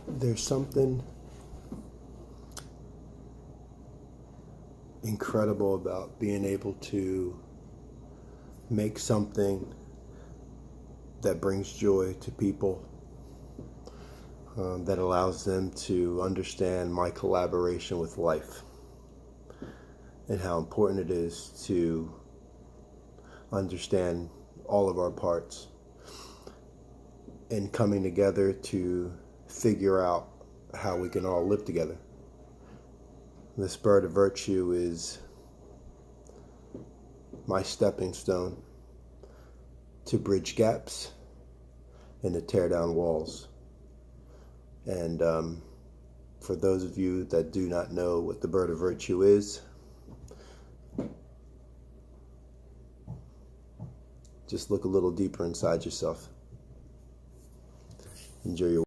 There's something incredible about being able to make something that brings joy to people, that allows them to understand my collaboration with life and how important it is to understand all of our parts and coming together to figure out how we can all live together. The spirit of virtue is my stepping stone to bridge gaps and to tear down walls. And for those of you that do not know what the bird of virtue is, just look a little deeper inside yourself. Enjoy your